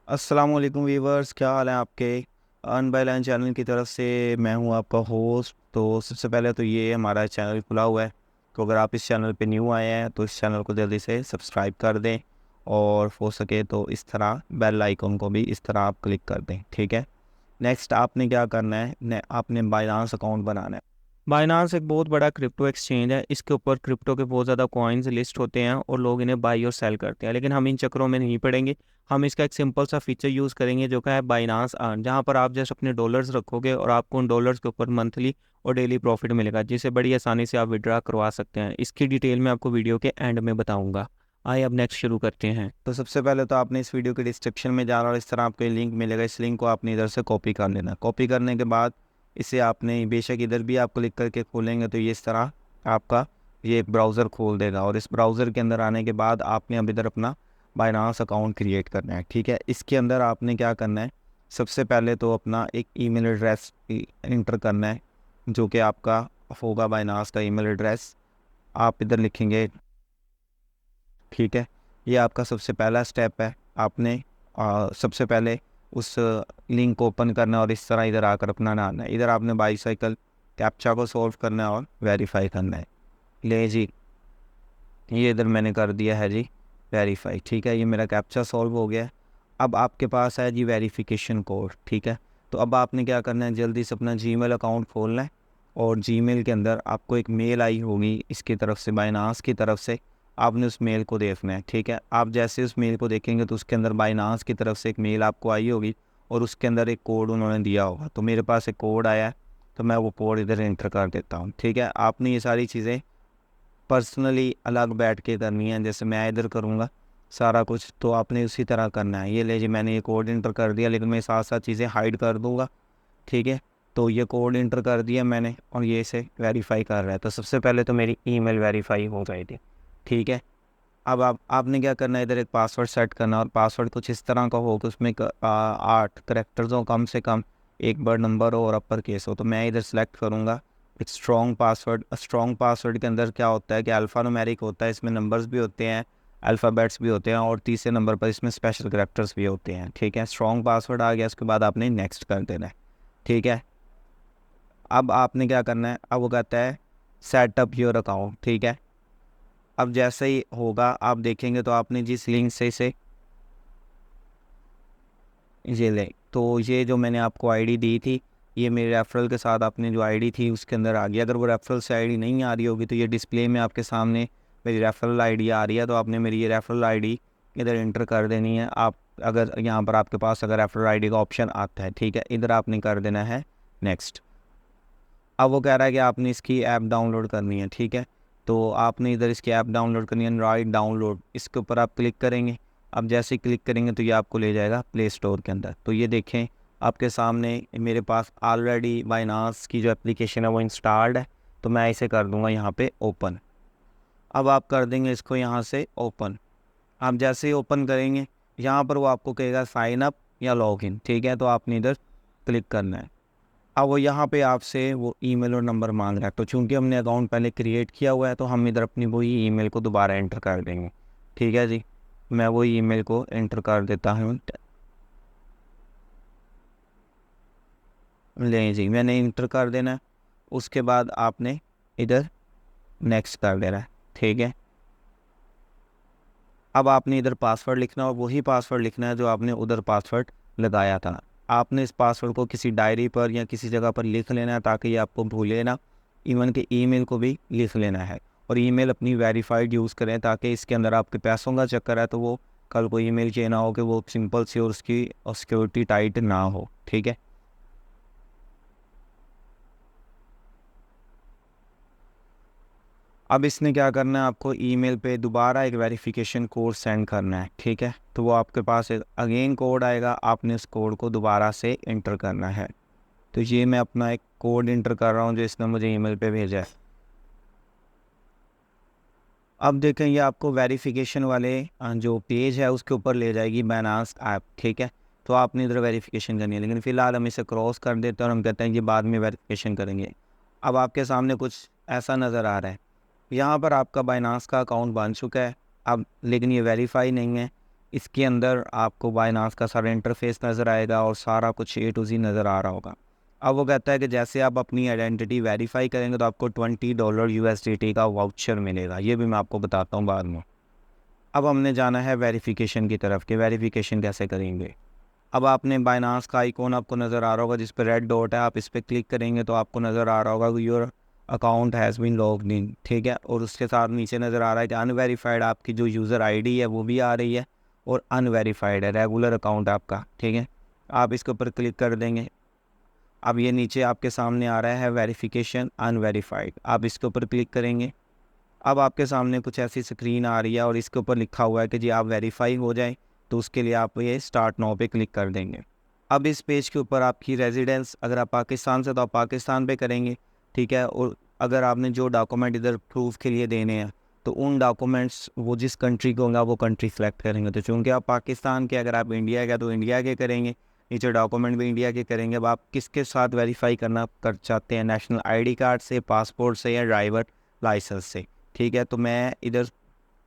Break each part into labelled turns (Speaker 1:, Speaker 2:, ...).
Speaker 1: अस्सलाम वालेकुम वीवर्स, क्या हाल है आपके। अर्न बाय लर्न चैनल की तरफ से मैं हूं आपका होस्ट। तो सबसे पहले तो ये हमारा चैनल खुला हुआ है, तो अगर आप इस चैनल पे न्यू आए हैं तो इस चैनल को जल्दी से सब्सक्राइब कर दें, और हो सके तो इस तरह बेल आइकन को भी इस तरह आप क्लिक कर दें। ठीक है। नेक्स्ट आपने क्या करना है, आपने बाइनांस अकाउंट बनाना है। बाइनांस एक बहुत बड़ा क्रिप्टो एक्सचेंज है। इसके ऊपर क्रिप्टो के बहुत ज़्यादा कॉइन्स लिस्ट होते हैं और लोग इन्हें बाई और सेल करते हैं, लेकिन हम इन चक्करों में नहीं पड़ेंगे। हम इसका एक सिंपल सा फीचर यूज़ करेंगे जो कि है बाइनांस अर्न, जहाँ पर आप जस्ट अपने डॉलर्स रखोगे और आपको उन डॉलर्स के ऊपर मंथली और डेली प्रॉफिट मिलेगा, जिसे बड़ी आसानी से आप विड्रा करवा सकते हैं। इसकी डिटेल मैं आपको वीडियो के एंड में बताऊंगा। आइए अब नेक्स्ट शुरू करते हैं। तो सबसे पहले तो आपने इस वीडियो के डिस्क्रिप्शन में जाना और इस तरह आपको लिंक मिलेगा। इस लिंक को आपने इधर से कॉपी कर लेना। कॉपी करने के बाद इसे आपने बेशक इधर भी आप क्लिक करके खोलेंगे तो ये इस तरह आपका ये एक ब्राउज़र खोल देगा, और इस ब्राउज़र के अंदर आने के बाद आपने अब इधर अपना बाइनांस अकाउंट क्रिएट करना है। ठीक है। इसके अंदर आपने क्या करना है, सबसे पहले तो अपना एक ईमेल एड्रेस इंटर करना है, जो कि आपका होगा बाइनांस का ईमेल एड्रेस। आप इधर लिखेंगे। ठीक है। ये आपका सबसे पहला स्टेप है। आपने सबसे पहले उस लिंक को ओपन करना है और इस तरह इधर आकर अपना डालना है। इधर आपने बाईसाइकिल कैप्चा को सॉल्व करना है और वेरीफाई करना है। ले जी, ये इधर मैंने कर दिया है जी वेरीफाई। ठीक है, ये मेरा कैप्चा सॉल्व हो गया है। अब आपके पास है जी वेरिफिकेशन कोड। ठीक है। तो अब आपने क्या करना है, जल्दी से अपना जीमेल अकाउंट खोलना है, और जीमेल के अंदर आपको एक मेल आई होगी इसकी तरफ से, बाइनांस की तरफ से। आपने उस मेल को देखना है। ठीक है। आप जैसे उस मेल को देखेंगे तो उसके अंदर बाइनांस की तरफ से एक मेल आपको आई होगी, और उसके अंदर एक कोड उन्होंने दिया होगा। तो मेरे पास एक कोड आया है, तो मैं वो कोड इधर एंटर कर देता हूँ। ठीक है। आपने ये सारी चीज़ें पर्सनली अलग बैठ के करनी है, जैसे मैं इधर करूँगा सारा कुछ, तो आपने उसी तरह करना है। ये ले जी, मैंने ये कोड इंटर कर दिया, लेकिन मैं साथ साथ चीज़ें हाइड कर दूँगा। ठीक है। तो ये कोड इंटर कर दिया मैंने, और ये इसे वेरीफाई कर रहा है। तो सबसे पहले तो मेरी ईमेल वेरीफाई हो गई थी। ठीक है। अब आपने क्या करना है, इधर एक पासवर्ड सेट करना, और पासवर्ड कुछ इस तरह का हो कि उसमें 8 करेक्टर्स हो, कम से कम एक बड़ा नंबर हो और अपर केस हो। तो मैं इधर सेलेक्ट करूँगा एक स्ट्रॉन्ग पासवर्ड। स्ट्रॉन्ग पासवर्ड के अंदर क्या होता है कि अल्फ़ा न्यूमेरिक होता है, इसमें नंबर्स भी होते हैं, अल्फ़ाबेट्स भी होते हैं, और तीसरे नंबर पर इसमें स्पेशल करेक्टर्स भी होते हैं। ठीक है। स्ट्रॉन्ग पासवर्ड आ गया, उसके बाद आपने नेक्स्ट कर देना है। ठीक है। अब आपने क्या करना है, अब वो कहता है सेटअप योर अकाउंट। ठीक है। अब जैसे ही होगा आप देखेंगे तो आपने जिस लिंक से इसे ये ले, तो ये जो मैंने आपको आईडी दी थी, ये मेरे रेफरल के साथ आपने जो आईडी थी उसके अंदर आ गई। अगर वो रेफरल से आईडी नहीं आ रही होगी तो ये डिस्प्ले में आपके सामने मेरी रेफरल आईडी आ रही है, तो आपने मेरी ये रेफरल आईडी इधर एंटर कर देनी है। आप अगर यहाँ पर आपके पास अगर रेफरल आईडी का ऑप्शन आता है, ठीक है, इधर आपने कर देना है नेक्स्ट। अब वो कह रहा है कि आपने इसकी ऐप डाउनलोड करनी है। ठीक है। तो आपने इधर इसकी ऐप डाउनलोड करनी है, एंड्रॉइड डाउनलोड, इसके ऊपर आप क्लिक करेंगे। अब जैसे ही क्लिक करेंगे तो ये आपको ले जाएगा प्ले स्टोर के अंदर। तो ये देखें आपके सामने मेरे पास ऑलरेडी बाइनांस की जो एप्लीकेशन है वो इंस्टॉल्ड है, तो मैं इसे कर दूंगा यहाँ पे ओपन। अब आप कर देंगे इसको यहाँ से ओपन। आप जैसे ही ओपन करेंगे यहाँ पर वो आपको कहेगा साइन अप या लॉग इन। ठीक है। तो आपने इधर क्लिक करना है। अब वो यहाँ पे आपसे वो ईमेल और नंबर मांग रहा है, तो चूंकि हमने अकाउंट पहले क्रिएट किया हुआ है तो हम इधर अपनी वही ईमेल को दोबारा एंटर कर देंगे। ठीक है जी, मैं वही ईमेल को एंटर कर देता हूँ। ले जी, मैंने इंटर कर देना है। उसके बाद आपने इधर नेक्स्ट कर देना है। ठीक है। अब आपने इधर पासवर्ड लिखना और वही पासवर्ड लिखना है जो आपने उधर पासवर्ड लगाया था। आपने इस पासवर्ड को किसी डायरी पर या किसी जगह पर लिख लेना है ताकि ये आपको भूले ना। इवन के ईमेल को भी लिख लेना है, और ईमेल अपनी वेरीफाइड यूज़ करें ताकि इसके अंदर आपके पैसों का चक्कर है तो वो कल को ईमेल ये ना हो कि वो सिंपल सी और उसकी सिक्योरिटी टाइट ना हो। ठीक है। अब इसने क्या करना है, आपको ईमेल पे दोबारा एक वेरिफिकेशन कोड सेंड करना है। ठीक है। तो वो आपके पास एक अगेन कोड आएगा, आपने उस कोड को दोबारा से इंटर करना है। तो ये मैं अपना एक कोड इंटर कर रहा हूँ जो इसने मुझे ईमेल पे भेजा है। अब देखें ये आपको वेरिफिकेशन वाले जो पेज है उसके ऊपर ले जाएगी, बाइनांस ऐप। ठीक है। तो आपने इधर वेरिफिकेशन करनी है, लेकिन फ़िलहाल हम इसे क्रॉस कर देते हैं और हम कहते हैं कि बाद में वेरिफिकेशन करेंगे। अब आपके सामने कुछ ऐसा नज़र आ रहा है, यहाँ पर आपका बाइनांस का अकाउंट बन चुका है अब, लेकिन ये वेरीफाई नहीं है। इसके अंदर आपको बाइनांस का सारा इंटरफेस नज़र आएगा और सारा कुछ ए टू जी नज़र आ रहा होगा। अब वो कहता है कि जैसे आप अपनी आइडेंटिटी वेरीफाई करेंगे तो आपको $20 USDT का वाउचर मिलेगा। ये भी मैं आपको बताता हूँ बाद में। अब हमने जाना है वेरिफिकेशन की तरफ कि वेरिफिकेशन कैसे करेंगे। अब आपने बाइनांस का आइकॉन आपको नज़र आ रहा होगा जिस पर रेड डॉट है, आप इस पर क्लिक करेंगे तो आपको नज़र आ रहा होगा कि your account has been logged in, ठीक है। और उसके साथ नीचे नज़र आ रहा है कि अनवेरीफाइड, आपकी जो यूज़र आईडी है वो भी आ रही है और अनवेरीफाइड है रेगुलर अकाउंट आपका, ठीक है। आप इसके ऊपर क्लिक कर देंगे। अब ये नीचे आपके सामने आ रहा है वेरिफिकेशन अनवेरीफाइड, आप इसके ऊपर क्लिक करेंगे। अब आपके सामने कुछ ऐसी स्क्रीन आ रही है और इसके ऊपर लिखा हुआ है कि जी आप वेरीफाई हो जाए, तो उसके लिए आप ये स्टार्ट नाउ पे क्लिक कर देंगे। अब इस पेज के ऊपर आपकी रेजिडेंस, अगर आप पाकिस्तान से तो आप पाकिस्तान पे करेंगे, ठीक है। और अगर आपने जो डॉक्यूमेंट इधर प्रूफ के लिए देने हैं तो उन डॉक्यूमेंट्स वो जिस कंट्री के होंगे वो कंट्री सेलेक्ट करेंगे। तो चूँकि आप पाकिस्तान के, अगर आप इंडिया के तो इंडिया के करेंगे, नीचे डॉक्यूमेंट भी इंडिया के करेंगे। अब आप किसके साथ वेरीफाई करना कर चाहते हैं, नेशनल आईडी कार्ड से, पासपोर्ट से या ड्राइवर लाइसेंस से, ठीक है। तो मैं इधर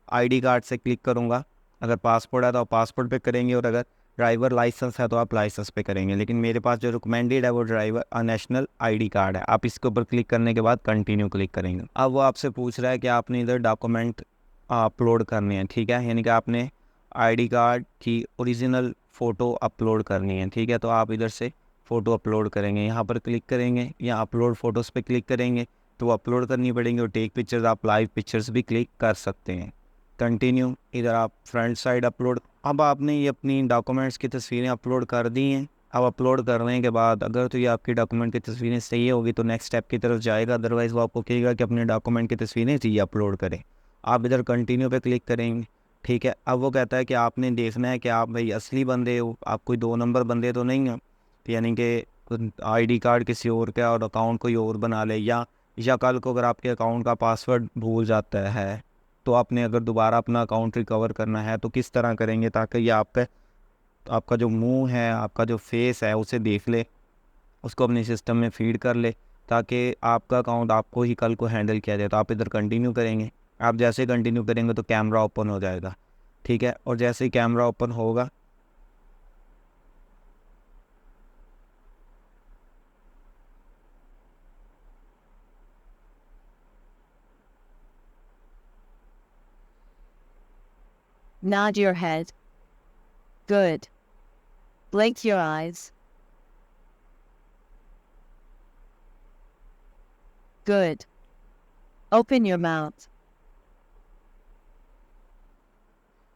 Speaker 1: आईडी कार्ड से क्लिक करूँगा। अगर पासपोर्ट है तो आप पासपोर्ट पे करेंगे और अगर ड्राइवर लाइसेंस है तो आप लाइसेंस पे करेंगे। लेकिन मेरे पास जो रिकमेंडेड है वो ड्राइवर नेशनल आईडी कार्ड है। आप इसके ऊपर क्लिक करने के बाद कंटिन्यू क्लिक करेंगे। अब वो आपसे पूछ रहा है कि आपने इधर डॉक्यूमेंट अपलोड करने हैं, ठीक है। यानी कि आपने आईडी कार्ड की ओरिजिनल फ़ोटो अपलोड करनी है, ठीक है। तो आप इधर से फ़ोटो अपलोड करेंगे, यहाँ पर क्लिक करेंगे या अपलोड फ़ोटोज़ पे क्लिक करेंगे तो वो अपलोड करनी पड़ेंगी। और टेक पिक्चर्स, आप लाइव पिक्चर्स भी क्लिक कर सकते हैं। कंटिन्यू, इधर आप फ्रंट साइड अपलोड। अब आपने ये अपनी डॉक्यूमेंट्स की तस्वीरें अपलोड कर दी हैं। अब अपलोड करने के बाद अगर तो ये आपकी डॉक्यूमेंट की तस्वीरें सही होगी तो नेक्स्ट स्टेप की तरफ जाएगा, अदरवाइज़ वो आपको कहेगा कि अपने डॉक्यूमेंट की तस्वीरें री अपलोड करें। आप इधर कंटिन्यू पे क्लिक करेंगे, ठीक है। अब वो कहता है कि आपने देखना है कि आप भाई असली बंदे हो, आप कोई 2 नंबर बंदे तो नहीं हो, यानी कि आईडी कार्ड किसी और का और अकाउंट कोई और बना ले, या कल को अगर आपके अकाउंट का पासवर्ड भूल जाता है तो आपने अगर दोबारा अपना अकाउंट रिकवर करना है तो किस तरह करेंगे ताकि ये आपका जो मुंह है, आपका जो फेस है उसे देख ले, उसको अपने सिस्टम में फीड कर ले ताकि आपका अकाउंट आपको ही कल को हैंडल किया जाए। तो आप इधर कंटिन्यू करेंगे। आप जैसे कंटिन्यू करेंगे तो कैमरा ओपन हो जाएगा, ठीक है। और जैसे ही कैमरा ओपन होगा
Speaker 2: Nod your head. Good. Blink your eyes. Good. Open your mouth.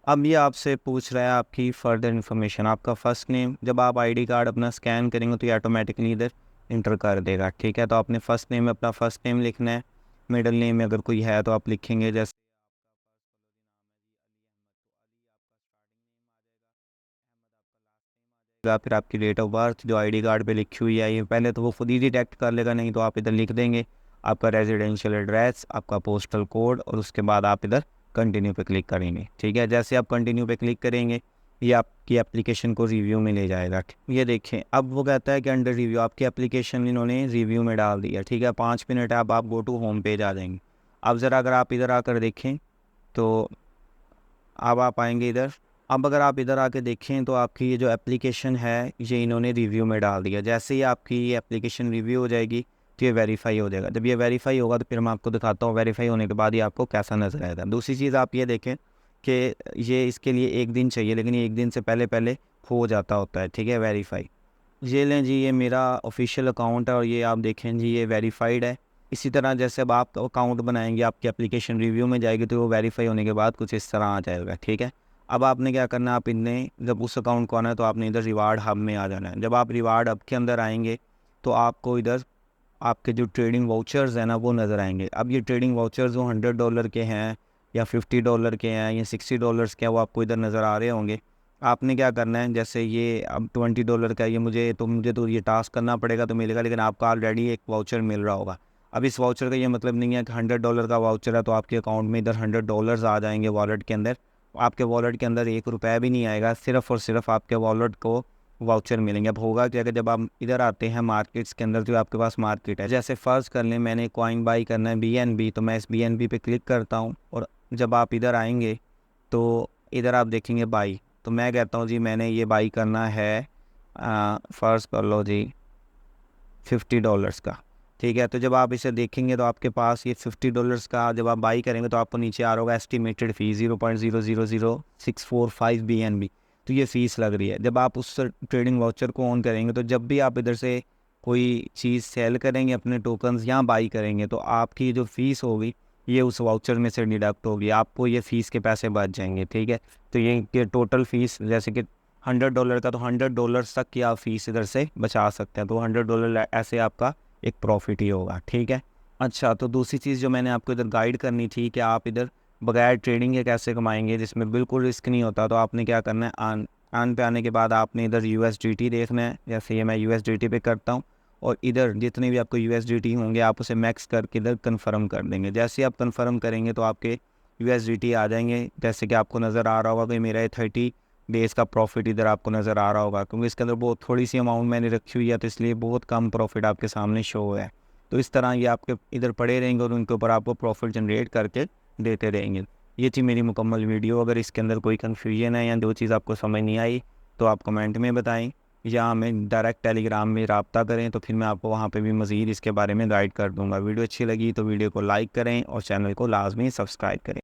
Speaker 1: अब ये आपसे पूछ रहा है आपकी फ़र्दर इन्फॉर्मेशन, आपका फ़र्स्ट नेम। जब आप आईडी कार्ड अपना स्कैन करेंगे तो ये ऑटोमेटिकली इधर इंटर कर देगा, ठीक है। तो आपने फ़र्स्ट नेम में अपना फ़र्स्ट नेम लिखना है। मिडिल नेम में अगर कोई है तो आप लिखेंगे, जैसे फिर आपकी डेट ऑफ बर्थ जो आईडी कार्ड पे लिखी हुई है, ये पहले तो वो खुद ही डिटेक्ट कर लेगा, नहीं तो आप इधर लिख देंगे आपका रेजिडेंशियल एड्रेस, आपका पोस्टल कोड, और उसके बाद आप इधर कंटिन्यू पे क्लिक करेंगे, ठीक है। जैसे आप कंटिन्यू पे क्लिक करेंगे ये आपकी एप्लीकेशन को रिव्यू में ले जाएगा। ये देखें, अब वो कहता है कि अंडर रिव्यू आपकी एप्लीकेशन इन्होंने रिव्यू में डाल दिया, ठीक है। 5 मिनट है, अब आप गो टू होम पेज आ जाएंगे। अब ज़रा अगर आप इधर आकर देखें तो अब आप आएंगे इधर। अब अगर आप इधर आके देखें तो आपकी ये जो एप्लीकेशन है ये इन्होंने रिव्यू में डाल दिया। जैसे ही आपकी ये एप्लीकेशन रिव्यू हो जाएगी तो ये वेरीफाई हो जाएगा। जब ये वेरीफाई होगा तो फिर मैं आपको दिखाता हूँ वेरीफाई होने के बाद ये आपको कैसा नज़र आएगा। दूसरी चीज़ आप ये देखें कि ये इसके लिए 1 दिन चाहिए, लेकिन ये 1 दिन से पहले पहले हो जाता होता है, ठीक है, वेरीफाई। ये लें जी, ये मेरा ऑफिशियल अकाउंट है और ये आप देखें जी ये वेरीफाइड है। इसी तरह जैसे अब आप अकाउंट बनाएंगे, आपकी एप्लीकेशन रिव्यू में जाएगी तो वो वेरीफाई होने के बाद कुछ इस तरह आ जाएगा, ठीक है। अब आपने क्या करना है, आप इन्हें जब उस अकाउंट को आना है तो आपने इधर रिवार्ड हब में आ जाना है। जब आप रिवार्ड हब के अंदर आएंगे तो आपको इधर आपके जो ट्रेडिंग वाउचर्स हैं ना वो नज़र आएंगे। अब ये ट्रेडिंग वाउचर्स जो $100 के हैं या $50 के हैं या $60 के हैं वो आपको इधर नज़र आ रहे होंगे। आपने क्या करना है, जैसे ये अब $20 का ये मुझे तो ये टास्क करना पड़ेगा तो मिलेगा, लेकिन आपको ऑलरेडी एक वाउचर मिल रहा होगा। अब इस वाउचर का ये मतलब नहीं है कि $100 का वाउचर है तो आपके अकाउंट में इधर $100 आ जाएंगे वॉलेट के अंदर। आपके वॉलेट के अंदर ₹1 भी नहीं आएगा, सिर्फ़ और सिर्फ आपके वॉलेट को वाउचर मिलेंगे। अब होगा क्या कि जब आप इधर आते हैं मार्केट्स के अंदर, जो आपके पास मार्केट है, जैसे फ़र्ज़ कर लें मैंने कॉइन बाई करना है BNB, तो मैं इस BNB पे क्लिक करता हूँ और जब आप इधर आएंगे तो इधर आप देखेंगे बाई, तो मैं कहता हूँ जी मैंने ये बाई करना है फ़र्ज़ कर लो जी $50 का, ठीक है। तो जब आप इसे देखेंगे तो आपके पास ये $50 का जब आप बाई करेंगे तो आपको नीचे आ रहा होगा एस्टिमेटेड फ़ी 0.000645 BNB। तो ये फ़ीस लग रही है। जब आप उस ट्रेडिंग वाउचर को ऑन करेंगे तो जब भी आप इधर से कोई चीज़ सेल करेंगे अपने टोकन्स या बाई करेंगे तो आपकी जो फ़ीस होगी ये उस वाउचर में से डिडक्ट होगी, आपको ये फ़ीस के पैसे बच जाएंगे, ठीक है। तो ये टोटल फ़ीस जैसे कि $100 का, तो $100 तक की आप फ़ीस इधर से बचा सकते हैं। तो $100 ऐसे आपका एक प्रॉफिट ही होगा, ठीक है। अच्छा, तो दूसरी चीज़ जो मैंने आपको इधर गाइड करनी थी कि आप इधर बगैर ट्रेडिंग के कैसे कमाएंगे जिसमें बिल्कुल रिस्क नहीं होता, तो आपने क्या करना है, आन पे आने के बाद आपने इधर USDT देखना है। जैसे ये मैं USDT पे करता हूँ और इधर जितने भी आपको USDT होंगे आप उसे मैक्स करके इधर कन्फर्म कर देंगे। जैसे ही आप कन्फर्म करेंगे तो आपके USDT आ जाएंगे। जैसे कि आपको नज़र आ रहा होगा कि मेरा 30 डेज़ का प्रॉफिट इधर आपको नज़र आ रहा होगा, क्योंकि इसके अंदर बहुत थोड़ी सी अमाउंट मैंने रखी हुई है, तो इसलिए बहुत कम प्रॉफिट आपके सामने शो है। तो इस तरह ये आपके इधर पड़े रहेंगे और उनके ऊपर आपको प्रॉफिट जनरेट करके देते रहेंगे। ये थी मेरी मुकम्मल वीडियो। अगर इसके अंदर कोई कन्फ्यूजन है या जो चीज़ आपको समझ नहीं आई तो आप कमेंट में बताएं या हमें डायरेक्ट टेलीग्राम में रब्ता करें, तो फिर मैं आपको वहाँ पे भी मज़ीद इसके बारे में गाइड कर दूँगा। वीडियो अच्छी लगी तो वीडियो को लाइक करें और चैनल को लाजमी सब्सक्राइब करें।